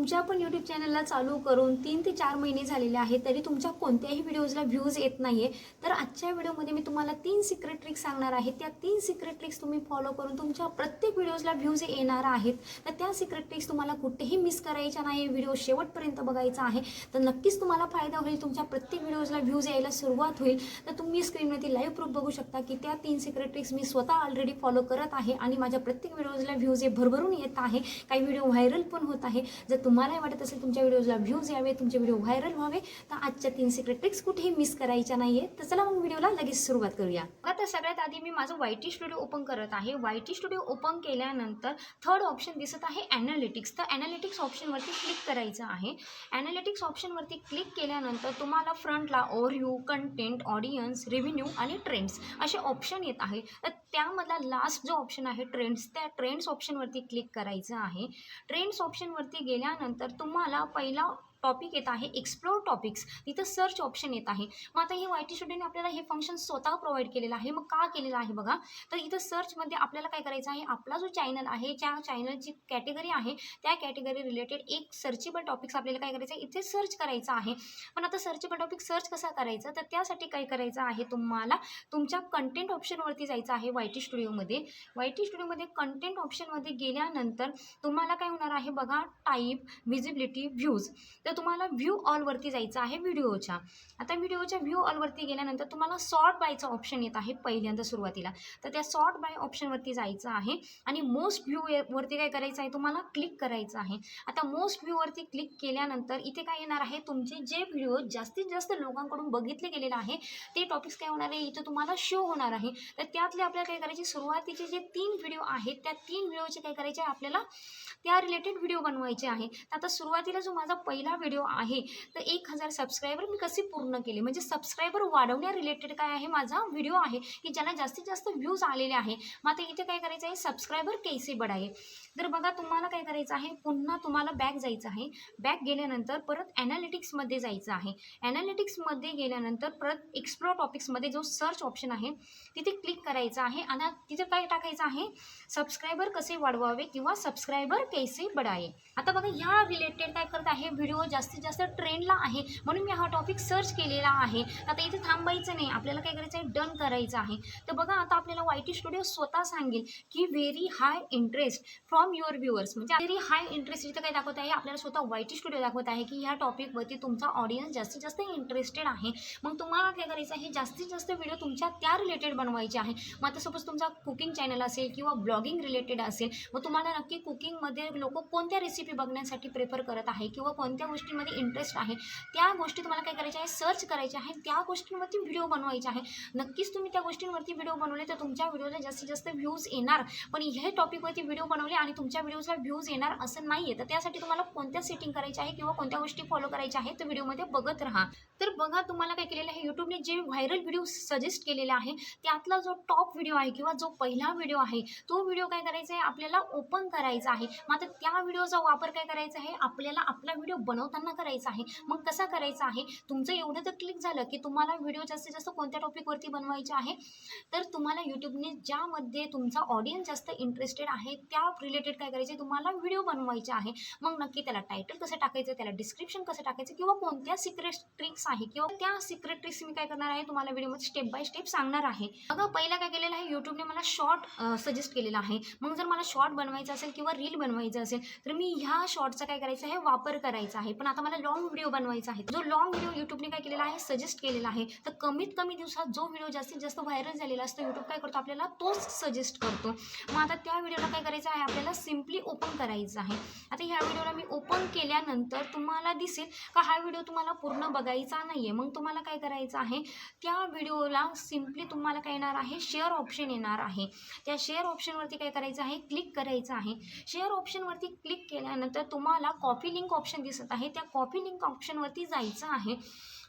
तुमच्या पण यूट्यूब चॅनलला चालू करून 3 ते 4 महिने झालेले आहेत, तरी तुमच्या कोणत्याही व्हिडिओजला व्ह्यूज येत नाही आहे. तर आजच्या व्हिडिओमध्ये मी तुम्हाला 3 सिक्रेट ट्रिक्स सांगणार आहे. त्या 3 सिक्रेट ट्रिक्स तुम्ही फॉलो करून तुमच्या प्रत्येक व्हिडिओजला व्ह्यूज येणार आहेत. तर त्या सिक्रेट ट्रिक्स तुम्हाला कुठेही मिस करायच्या नाही. व्हिडिओ शेवटपर्यंत बघायचा आहे. तर नक्कीच तुम्हाला फायदा होईल. तुमच्या प्रत्येक व्हिडिओजला व्ह्यूज यायला सुरुवात होईल. तर तुम्ही स्क्रीनवरती लाईव्ह प्रूफ बघू शकता की त्या 3 सिक्रेट ट्रिक्स मी स्वतः ऑलरेडी फॉलो करत आहे आणि माझ्या प्रत्येक व्हिडिओजला व्ह्यूज हे भरभरून येत आहे. काही व्हिडिओ व्हायरल पण होत आहे. जर तुम्हाला वाटत असेल तुमच्या व्हिडिओजला व्ह्यूज यावे, तुमचे व्हिडिओ व्हायरल व्हावे, तर आजच्या 3 सिक्रेट ट्रिक्स कुठेही मिस करायच्या नाहीये. तर चला मग व्हिडिओला लगेच सुरुवात करूया. आता सगळ्यात आधी मी माझं वायटी स्टुडिओ ओपन करत आहे. वायटी स्टुडिओ ओपन केल्यानंतर थर्ड ऑप्शन दिसत आहे ॲनालिटिक्स. तर ॲनालिटिक्स ऑप्शनवरती क्लिक करायचं आहे. ॲनालिटिक्स ऑप्शनवरती क्लिक केल्यानंतर तुम्हाला फ्रंटला ओव्हरव्ह्यू, कंटेंट, ऑडियन्स, रेव्हेन्यू आणि ट्रेंड्स असे ऑप्शन येत आहे. तर त्यामधला लास्ट जो ऑप्शन आहे ट्रेंड्स, त्या ट्रेंड्स ऑप्शनवरती क्लिक करायचं आहे. ट्रेंड्स ऑप्शनवरती गेल्यानंतर तुम्हाला पहिला टॉपिक येत आहे एक्सप्लोर टॉपिक्स. तिथं सर्च ऑप्शन येत आहे. मग आता हे वायटी स्टुडिओने आपल्याला हे फंक्शन स्वतः प्रोव्हाइड केलेलं आहे. मग का केलेलं आहे बघा, तर इथं सर्चमध्ये आपल्याला काय करायचं आहे, आपला जो चॅनल आहे त्या चॅनलची कॅटेगरी आहे त्या कॅटेगरी रिलेटेड एक सर्चेबल टॉपिक्स आपल्याला काय करायचं आहे इथे सर्च करायचं आहे. पण आता सर्चेबल टॉपिक सर्च कसा करायचा, तर त्यासाठी काय करायचं आहे, तुम्हाला तुमच्या कंटेंट ऑप्शनवरती जायचं आहे. वायटी स्टुडिओमध्ये कंटेंट ऑप्शनमध्ये गेल्यानंतर तुम्हाला काय होणार आहे बघा, टाईप, व्हिजिबिलिटी, व्ह्यूज. तर तुम्हाला व्ह्यू ऑलवरती जायचं आहे व्हिडिओच्या. आता व्हिडिओच्या व्ह्यू ऑलवरती गेल्यानंतर तुम्हाला सॉर्ट बायचा ऑप्शन येत आहे पहिल्यांदा सुरुवातीला. तर त्या सॉर्ट बाय ऑप्शनवरती जायचं आहे आणि मोस्ट व्ह्यू वरती काय करायचं आहे, तुम्हाला क्लिक करायचं आहे. आता मोस्ट व्ह्यूवरती क्लिक केल्यानंतर इथे काय येणार आहे, तुमचे जे व्हिडिओ जास्तीत जास्त लोकांकडून बघितले गेलेले आहे ते टॉपिक्स काय होणार आहे, इथं तुम्हाला शो होणार आहे. तर त्यातले आपल्याला काय करायचे, सुरुवातीचे जे 3 व्हिडिओ आहेत त्या 3 व्हिडिओचे काय करायचे, आपल्याला त्या रिलेटेड व्हिडिओ बनवायचे आहे. तर आता सुरुवातीला जो माझा पहिला व्हिडिओ आहे, तर 1000 सबस्क्रायबर मी कसे पूर्ण केले, म्हणजे सबस्क्रायबर वाढवण्या रिलेटेड काय आहे माझा व्हिडिओ आहे की ज्याला जास्तीत जास्त व्ह्यूज आलेले आहे. मग आता इथे काय करायचं आहे, सबस्क्रायबर कैसे बढाये. तर बघा तुम्हाला काय करायचं आहे, पुन्हा तुम्हाला बॅक जायचं आहे. बॅक गेल्यानंतर परत ॲनालिटिक्समध्ये जायचं आहे. ॲनालिटिक्समध्ये गेल्यानंतर परत एक्सप्लोर टॉपिक्समध्ये जो सर्च ऑप्शन आहे तिथे क्लिक करायचं आहे आणि तिथे काय टाकायचं आहे, सबस्क्रायबर कसे वाढवावे किंवा सबस्क्रायबर कैसे बढाये. आता बघा या रिलेटेड काय करत आहे, व्हिडिओ जास्तीत जास्त ट्रेंडला आहे म्हणून मी हा टॉपिक सर्च केलेला आहे. आता इथे थांबायचं नाही, आपल्याला काय करायचं आहे, डन करायचं आहे. तर बघा आता आपल्याला वायटी स्टुडिओ स्वतः सांगेल की very high interest from your viewers, म्हणजे व्हेरी हाय इंटरेस्ट इथं काय दाखवत आहे, आपल्याला स्वतः वायटी स्टुडिओ दाखवत आहे की ह्या टॉपिकवरती तुमचा ऑडियन्स जास्तीत जास्त इंटरेस्टेड आहे. मग तुम्हाला काय करायचं आहे, जास्तीत जास्त व्हिडिओ तुमच्या त्या रिलेटेड बनवायचे आहे. मग आता सपोज तुमचा कुकिंग चॅनल असेल किंवा ब्लॉगिंग रिलेटेड असेल, मग तुम्हाला नक्की कुकिंगमध्ये लोक कोणत्या रेसिपी बघण्यासाठी प्रेफर करत आहे किंवा कोणत्या गोष्टींमध्ये इंटरेस्ट आहे, त्या गोष्टी तुम्हाला काय करायच्या आहे, सर्च करायच्या आहे. त्या गोष्टींवरती व्हिडिओ बनवायचे आहे. नक्कीच तुम्ही त्या गोष्टींवरती व्हिडिओ बनवले तर तुमच्या व्हिडिओला जास्तीत जास्त व्ह्यूज येणार. पण हे टॉपिकवरती व्हिडिओ बनवले आणि तुमच्या व्हिडिओला व्ह्यूज येणार असं नाही आहे. तर त्यासाठी तुम्हाला कोणत्या सेटिंग करायची आहे किंवा कोणत्या गोष्टी फॉलो करायच्या आहेत तर व्हिडिओमध्ये बघत राहा. तर बघा तुम्हाला काय केलेलं आहे, यूट्यूबने जे व्हायरल व्हिडिओ सजेस्ट केलेला आहे त्यातला जो टॉप व्हिडिओ आहे किंवा जो पहिला व्हिडिओ आहे तो व्हिडिओ काय करायचा आहे, आपल्याला ओपन करायचा आहे. मग आता त्या व्हिडिओचा वापर काय करायचा आहे, आपल्याला आपला व्हिडिओ बनवताना करायचा आहे. मग कसा करायचा आहे, तुमचं एवढं तर क्लिक झालं की तुम्हाला व्हिडिओ जास्तीत जास्त कोणत्या टॉपिकवरती बनवायचे आहे, तर तुम्हाला यूट्यूबने ज्यामध्ये तुमचा ऑडियन्स जास्त इंटरेस्टेड आहे त्या रिलेटेड काय करायचे, तुम्हाला व्हिडिओ बनवायचे आहे. मग नक्की त्याला टायटल कसं टाकायचं, त्याला डिस्क्रिप्शन कसं टाकायचं किंवा कोणत्या सिक्रेट ट्रिक्स आहे किंवा त्या सिक्रेट ट्रिक्स मी काय करणार आहे तुम्हाला व्हिडिओमध्ये स्टेप बाय स्टेप सांगणार आहे. बघा पहिला काय केलेलं आहे, यूट्यूबने मला शॉर्ट सजेस्ट केलेला आहे. मग जर मला शॉर्ट बनवायचं असेल किंवा रील बनवायचं असेल तर मी ह्या शॉर्टचा काय करायचं आहे, वापर करायचा आहे. पण आता मला लॉंग व्हिडिओ बनवायचा आहे. जो लॉंग व्हिडिओ यूट्यूबने काय केलेला आहे, सजेस्ट केलेला आहे. तर कमीत कमी दिवसात जो व्हिडिओ जास्तीत जास्त व्हायरल झालेला असतो यूट्यूब काय करतो, आपल्याला तोच सजेस्ट करतो. मग आता त्या व्हिडिओला काय करायचं आहे, आपल्याला सिम्पली ओपन करायचं आहे. आता ह्या व्हिडिओला मी ओपन केल्यानंतर तुम्हाला दिसेल का हा व्हिडिओ तुम्हाला पूर्ण बघायचा नाही आहे. मग तुम्हाला काय करायचं आहे, त्या व्हिडिओला सिम्पली तुम्हाला काय येणार आहे, शेअर ऑप्शन येणार आहे. त्या शेअर ऑप्शनवरती काय करायचं आहे, क्लिक करायचं आहे. शेअर ऑप्शनवरती क्लिक केल्यानंतर तुम्हाला कॉपी लिंक ऑप्शन दिसत आहे. त्या कॉपी लिंक ऑप्शनवरती जायचं आहे.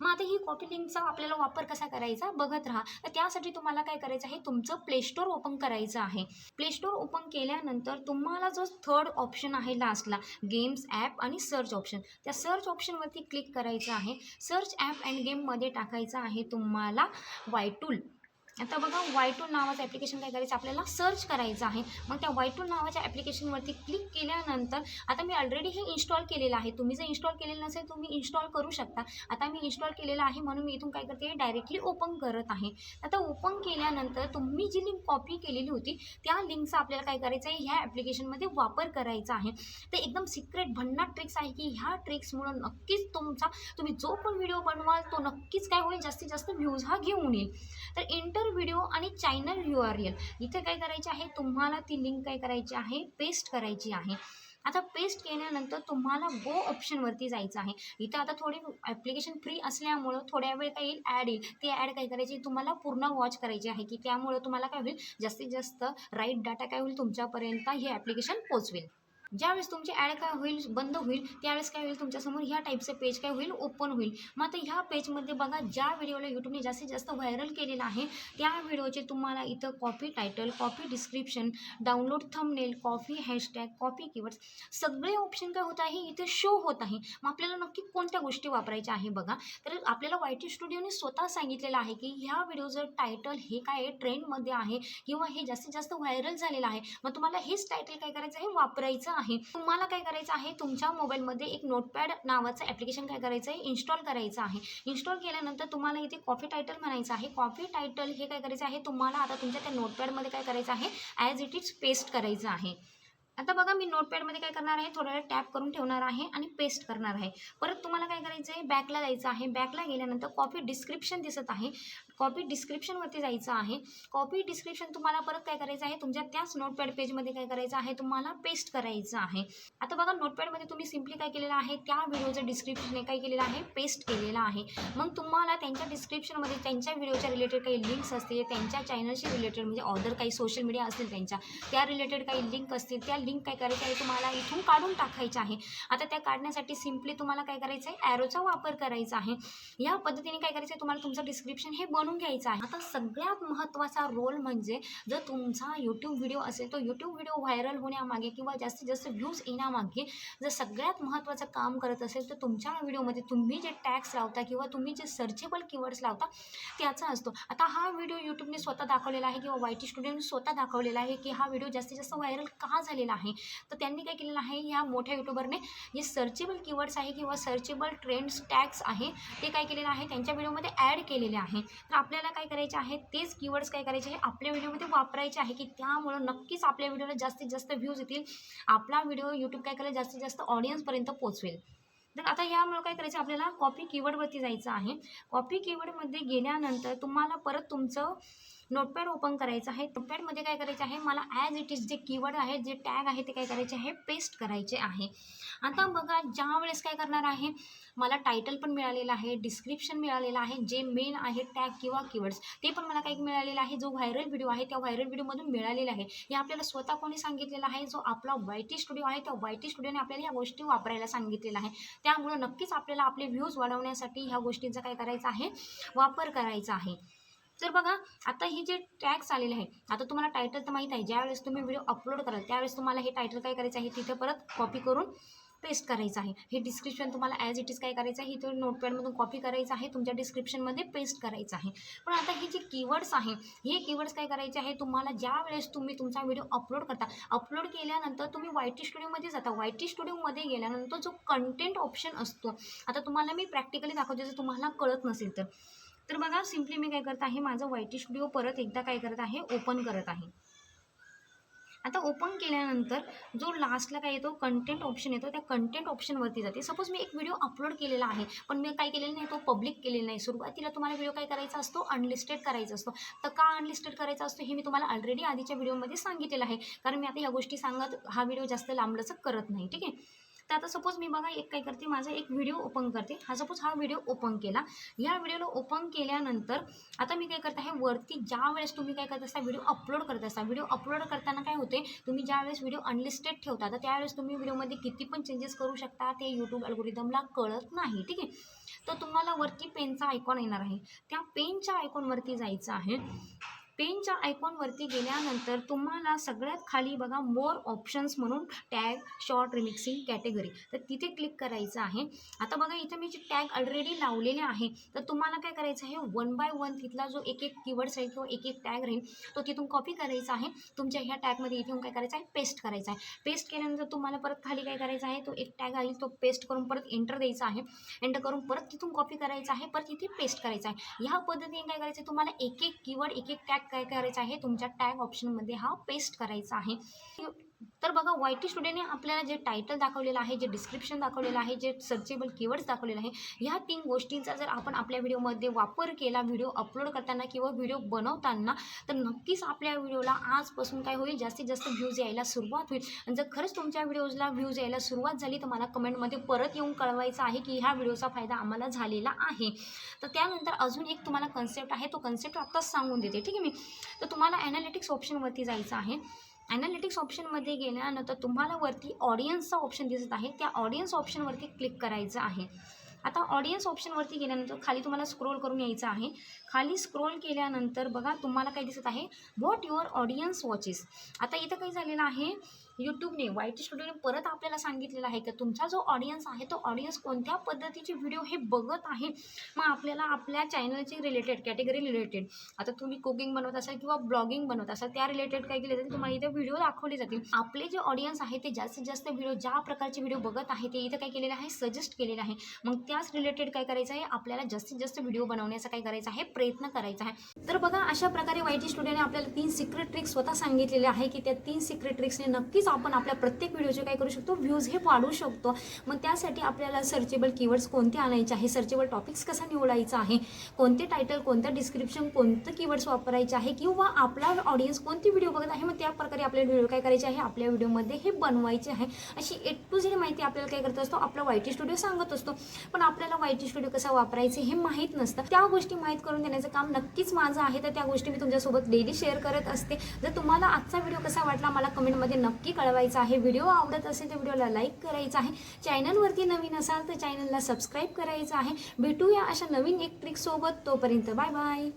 मग आता ही कॉपी लिंकचा आपल्याला वापर कसा करायचा बघत राहा. तर त्यासाठी तुम्हाला काय करायचं आहे, तुमचं प्ले स्टोअर ओपन करायचं आहे. प्ले स्टोअर ओपन केल्यानंतर तुम्हाला जो थर्ड ऑप्शन आहे लास्टला, गेम्स, ॲप आणि सर्च ऑप्शन, त्या सर्च ऑप्शनवरती क्लिक करायचं आहे. सर्च ॲप अँड गेममध्ये टाकायचं आहे तुम्हाला वायटूल. आता बघा Y2 नावाचं ॲप्लिकेशन काय करायचं आपल्याला सर्च करायचं आहे. मग त्या Y2 नावाच्या ॲप्लिकेशनवरती क्लिक केल्यानंतर आता मी ऑलरेडी हे इन्स्टॉल केलेलं आहे. तुम्ही जर इन्स्टॉल केलेलं नसेल तुम्ही इन्स्टॉल करू शकता. आता मी इन्स्टॉल केलेलं आहे म्हणून मी इथून काय करते डायरेक्टली ओपन करत आहे. आता ओपन केल्यानंतर तुम्ही जी लिंक कॉपी केलेली होती त्या लिंकचा आपल्याला काय करायचं आहे ह्या ॲप्लिकेशनमध्ये वापर करायचा आहे. ते एकदम सिक्रेट भन्नाट ट्रिक्स आहे की ह्या ट्रिक्समुळे नक्कीच तुम्ही जो पण व्हिडिओ बनवाल तो नक्कीच काय होईल जास्तीत जास्त व्ह्यूज हा घेऊन येईल. तर एंटर व्हिडिओ आणि चॅनल URL इथे काय करायचे आहे तुम्हाला ती लिंक काय करायची आहे पेस्ट करायची आहे. आता पेस्ट केल्यानंतर तुम्हाला गो ऑप्शनवरती जायचं आहे. इथं आता थोडी ॲप्लिकेशन फ्री असल्यामुळं थोड्या वेळ काय येईल ॲड येईल. ती ॲड काय करायची तुम्हाला पूर्ण वॉच करायची आहे की त्यामुळं तुम्हाला काय होईल जास्तीत जास्त राईट डाटा काय होईल तुमच्यापर्यंत हे ॲप्लिकेशन पोचवेल. ज्यावेळेस तुमची ॲड काय होईल बंद होईल त्यावेळेस काय होईल तुमच्यासमोर ह्या टाईपचं पेज काय होईल ओपन होईल. मग आता ह्या पेजमध्ये बघा ज्या व्हिडिओला यूट्यूबने जास्तीत जास्त व्हायरल केलेलं आहे त्या व्हिडिओचे तुम्हाला इथं copy title, copy description, download thumbnail, copy hashtag, copy keywords सगळे ऑप्शन काय होत आहे इथे शो होत आहे. मग आपल्याला नक्की कोणत्या गोष्टी वापरायच्या आहे बघा. तर आपल्याला YT स्टुडिओने स्वतः सांगितलेलं आहे की ह्या व्हिडिओचं टायटल हे काय आहे ट्रेंडमध्ये आहे किंवा हे जास्तीत जास्त व्हायरल झालेलं आहे. मग तुम्हाला हेच टायटल काय करायचं आहे वापरायचं आहे. तुम्हाला काय करायचं आहे तुमच्या मोबाईलमध्ये एक नोटपॅड नावाचं ॲप्लिकेशन काय करायचं आहे इन्स्टॉल करायचं आहे. इन्स्टॉल केल्यानंतर तुम्हाला इथे कॉपी टायटल म्हणायचं आहे. कॉपी टायटल हे काय करायचं आहे तुम्हाला आता तुमच्या त्या नोटपॅडमध्ये काय करायचं आहे ॲज इट इज पेस्ट करायचं आहे. आता बघा मी नोटपॅडमध्ये काय करणार आहे थोडा वेळ टॅप करून ठेवणार आहे आणि पेस्ट करणार आहे. परत तुम्हाला काय करायचं आहे बॅकला जायचं आहे. बॅकला गेल्यानंतर कॉपी डिस्क्रिप्शन दिसत आहे. कॉपी डिस्क्रिप्शनवरती जायचं आहे. कॉपी डिस्क्रिप्शन तुम्हाला परत काय करायचं आहे तुमच्या त्याच नोटपॅड पेजमध्ये काय करायचं आहे तुम्हाला पेस्ट करायचं आहे. आता बघा नोटपॅडमध्ये तुम्ही सिम्पली काय केलेलं आहे त्या व्हिडिओचं डिस्क्रिप्शन काय केलेलं आहे पेस्ट केलेलं आहे. मग तुम्हाला त्यांच्या डिस्क्रिप्शनमध्ये त्यांच्या व्हिडिओच्या रिलेटेड काही लिंक्स असतील त्यांच्या चॅनलशी रिलेटेड म्हणजे अदर काही सोशल मीडिया असतील त्यांच्या त्या रिलेटेड काही लिंक असतील त्या लिंक काय करायचं आहे तुम्हाला इथून काढून टाकायचं आहे. आता त्या काढण्यासाठी सिम्पली तुम्हाला काय करायचं आहे ॲरोचा वापर करायचा आहे. या पद्धतीने काय करायचं आहे तुम्हाला तुमचं डिस्क्रिप्शन हे बनवून घ्यायचं आहे. आता सगळ्यात महत्त्वाचा रोल म्हणजे जर तुमचा यूट्यूब व्हिडिओ असेल तो यूट्यूब व्हिडिओ व्हायरल होण्यामागे किंवा जास्तीत जास्त व्ह्यूज येण्यामागे जर सगळ्यात महत्त्वाचं काम करत असेल तर तुमच्या व्हिडिओमध्ये तुम्ही जे टॅग्स लावता किंवा तुम्ही जे सर्चेबल कीवर्ड्स लावता त्याचा असतो. आता हा व्हिडिओ यूट्यूबने स्वतः दाखवलेला आहे किंवा YT स्टुडिओने स्वतः दाखवलेला आहे की हा व्हिडिओ जास्तीत जास्त व्हायरल का झालेला आहे. तर त्यांनी काय केलेलं आहे ह्या मोठ्या यूट्यूबरने जे सर्चेबल कीवर्ड्स आहे किंवा सर्चेबल ट्रेंड्स टॅग्स आहे ते काय केलेलं आहे त्यांच्या व्हिडिओमध्ये ॲड केलेले आहे. तर आपल्याला काय करायचे आहे तेच कीवर्ड्स काय करायचे आहे आपल्या व्हिडिओमध्ये वापरायचे आहे की त्यामुळं नक्कीच आपल्या व्हिडिओला जास्तीत जास्त व्ह्यूज येतील. आपला व्हिडिओ यूट्यूब काय करेल जास्तीत जास्त ऑडियन्सपर्यंत पोचवेल. तर आता यामुळे काय करायचं आपल्याला कॉपी कीवर्डवरती जायचं आहे. कॉपी कीवर्डमध्ये गेल्यानंतर तुम्हाला परत तुमचं नोटपॅड ओपन करायचं आहे. नोटपॅडमध्ये काय करायचं आहे मला ॲज इट इज जे कीवर्ड आहे जे टॅग आहे ते काय करायचे आहे पेस्ट करायचे आहे. आता बघा ज्या वेळेस काय करणार आहे मला टायटल पण मिळालेलं आहे डिस्क्रिप्शन मिळालेलं आहे जे मेन आहे टॅग किंवा कीवर्ड्स ते पण मला काय मिळालेलं आहे जो व्हायरल व्हिडिओ आहे त्या व्हायरल व्हिडिओमधून मिळालेलं आहे. हे आपल्याला स्वतः कोणी सांगितलेलं आहे जो आपला YT स्टुडिओ आहे त्या YT स्टुडिओने आपल्याला ह्या गोष्टी वापरायला सांगितलेलं आहे. त्यामुळं नक्कीच आपल्याला आपले व्ह्यूज वाढवण्यासाठी ह्या गोष्टींचा काय करायचा आहे वापर करायचा आहे. तर बघा आता ही जे टॅग्स आलेले आहे आता तुम्हाला टायटल तर माहीत आहे ज्यावेळेस तुम्ही व्हिडिओ अपलोड कराल त्यावेळेस तुम्हाला हे टायटल काय करायचं आहे तिथे परत कॉपी करून पेस्ट करायचं आहे. हे डिस्क्रिप्शन तुम्हाला ॲज इट इज काय करायचं आहे इथं नोटपॅडमधून कॉपी करायचं आहे तुमच्या डिस्क्रिप्शनमध्ये पेस्ट करायचं आहे. पण आता हे जे कीवर्ड्स आहे हे कीवर्ड्स काय करायचे आहे तुम्हाला ज्या वेळेस तुम्ही तुमचा व्हिडिओ अपलोड करता अपलोड केल्यानंतर तुम्ही YT स्टुडिओमध्ये जाता. YT स्टुडिओमध्ये गेल्यानंतर जो कंटेंट ऑप्शन असतो आता तुम्हाला मी प्रॅक्टिकली दाखवते जर तुम्हाला कळत नसेल तर बघा सिम्पली मी काय करत आहे माझं YT स्टुडिओ परत एकदा काय करत आहे ओपन करत आहे. आता ओपन केल्यानंतर जो लास्टला काय येतो कंटेंट ऑप्शन येतो त्या कंटेंट ऑप्शनवरती जाते. सपोज मी एक व्हिडिओ अपलोड केलेला आहे पण मी काय केलेलं नाही तो पब्लिक केलेला नाही. सुरुवातीला तुम्हाला व्हिडिओ काय करायचा असतो अनलिस्टेड करायचा असतो. तर का अनलिस्टेड करायचा असतो हे मी तुम्हाला ऑलरेडी आधीच्या व्हिडिओमध्ये सांगितलेलं आहे कारण मी आता ह्या गोष्टी सांगत हा व्हिडिओ जास्त लांबलचक करत नाही. ठीक आहे. तर आता सपोज मी बघा एक काय करते माझा एक व्हिडिओ ओपन करते. सपोज हा व्हिडिओ ओपन केला. या व्हिडिओला ओपन केल्यानंतर आता मी काय करत आहे वरती ज्या वेळेस तुम्ही काय करत असता व्हिडिओ अपलोड करत असता व्हिडिओ अपलोड करताना काय होते तुम्ही ज्यावेळेस व्हिडिओ अनलिस्टेड ठेवता तर त्यावेळेस तुम्ही व्हिडिओमध्ये किती पण चेंजेस करू शकता ते यूट्यूब अल्गोरिदमला कळत नाही. ठीक आहे. तर तुम्हाला वरती पेनचा आयकॉन येणार आहे त्या पेनच्या आयकॉनवरती जायचं आहे. पेनच्या आयकॉनवरती गेल्यानंतर तुम्हाला सगळ्यात खाली बघा मोर ऑप्शन्स म्हणून टॅग शॉर्ट रिमिक्सिंग कॅटेगरी, तर तिथे क्लिक करायचं आहे. आता बघा इथं मी जे टॅग ऑलरेडी लावलेले आहे, तर तुम्हाला काय करायचं आहे, 1 बाय 1 तिथला जो एक एक कीवर्ड्स आहे किंवा एक एक टॅग राहील तो तिथून कॉपी करायचा आहे. तुमच्या ह्या टॅगमध्ये इथे येऊन काय करायचं आहे, पेस्ट करायचा आहे. पेस्ट केल्यानंतर तुम्हाला परत खाली काय करायचं आहे, तो एक टॅग आहे तो पेस्ट करून परत एंटर द्यायचा आहे. एंटर करून परत तिथून कॉपी करायचा आहे, परत इथे पेस्ट करायचा आहे. ह्या पद्धतीने काय करायचं, तुम्हाला एक एक कीवर्ड एक एक टॅग काय करायचा आहे, तुमच्या टॅग ऑप्शनमध्ये हा पेस्ट करायचा आहे. तर बघा YT स्टुडिओने आपल्याला जे टायटल दाखवलेलं आहे, जे डिस्क्रिप्शन दाखवलेलं आहे, जे सर्चेबल कीवर्ड्स दाखवलेलं आहे, ह्या 3 गोष्टींचा जर आपण आपल्या व्हिडिओमध्ये वापर केला, व्हिडिओ अपलोड करताना किंवा व्हिडिओ बनवताना, तर नक्कीच आपल्या व्हिडिओला आजपासून काय होईल, जास्तीत जास्त व्ह्यूज यायला सुरुवात होईल. आणि जर खरंच तुमच्या व्हिडिओजला व्ह्यूज यायला सुरुवात झाली तर मला कमेंटमध्ये परत येऊन कळवायचं आहे की ह्या व्हिडिओचा फायदा आम्हाला झालेला आहे. तर त्यानंतर अजून एक तुम्हाला कन्सेप्ट आहे, तो कन्सेप्ट आत्ताच सांगून देते, ठीक आहे मी. तर तुम्हाला ॲनालिटिक्स ऑप्शनवरती जायचं आहे. ॲनालिटिक्स ऑप्शनमध्ये गेल्यानंतर तुम्हाला वरती ऑडियन्सचा ऑप्शन दिसत आहे, त्या ऑडियन्स ऑप्शनवरती क्लिक करायचं आहे. आता ऑडियन्स ऑप्शनवरती गेल्यानंतर खाली तुम्हाला स्क्रोल करून यायचं आहे. खाली स्क्रोल केल्यानंतर बघा तुम्हाला काय दिसत आहे, व्हॉट युअर ऑडियन्स वॉचेस. आता इथं काय झालेलं आहे, यूट्यूबने YT स्टुडिओने परत आपल्याला सांगितलेलं आहे की तुमचा जो ऑडियन्स आहे तो ऑडियन्स कोणत्या पद्धतीचे व्हिडिओ हे बघत आहे. मग आपल्याला आपल्या चॅनलची रिलेटेड कॅटेगरी रिलेटेड, आता तुम्ही कुकिंग बनवत असाल किंवा ब्लॉगिंग बनवत असाल, त्या रिलेटेड काय केले जाते, तुम्हाला इथे व्हिडिओ दाखवले जातील. आपले जे ऑडियन्स आहे ते जास्तीत जास्त व्हिडिओ ज्या प्रकारचे व्हिडिओ बघत आहे ते इथं काय केलेलं आहे, सजेस्ट केलेलं आहे. मग त्याच रिलेटेड काय करायचं आहे, आपल्याला जास्तीत जास्त व्हिडिओ बनवण्याचा काय करायचा आहे, प्रयत्न करायचा आहे. तर बघा अशा प्रकारे YT स्टुडिओने आपल्याला 3 सिक्रेट ट्रिक्स स्वतः सांगितलेले आहे की त्या 3 सिक्रेट ट्रिक्सने नक्कीच आपण आपल्या प्रत्येक व्हिडिओचे काय करू शकतो, व्ह्यूज हे वाढवू शकतो. मग त्यासाठी आपल्याला सर्चेबल कीवर्ड्स कोणते आणायचे आहे, सर्चेबल टॉपिक्स कसा निवडायचा आहे, कोणते टायटल, कोणतं डिस्क्रिप्शन, कोणतं कीवर्ड्स वापरायचे आहे, किंवा आपला ऑडियन्स कोणती व्हिडिओ बघत आहे, मग त्या प्रकारे आपल्या व्हिडिओ काय करायचे आहे, आपल्या व्हिडिओमध्ये हे बनवायचे आहे. अशी A to Z माहिती आपल्याला काय करत असतो, आपला YT स्टुडिओ सांगत असतो. पण आपल्याला YT स्टुडिओ कसा वापरायचे हे माहीत नसतं. त्या गोष्टी माहीत करून देण्याचं काम नक्कीच माझं आहे. तर त्या गोष्टी मी तुमच्यासोबत डेली शेअर करत असते. जर तुम्हाला आजचा व्हिडिओ कसा वाटला मला कमेंटमध्ये नक्की कळवायचा आहे. व्हिडिओ आवडत असेल तर व्हिडिओला लाईक करायचा आहे. चॅनलवरती नवीन असाल तर चॅनलला सबस्क्राईब करायचं आहे. भेटूया अशा नवीन एक ट्रिकसोबत. तोपर्यंत बाय बाय.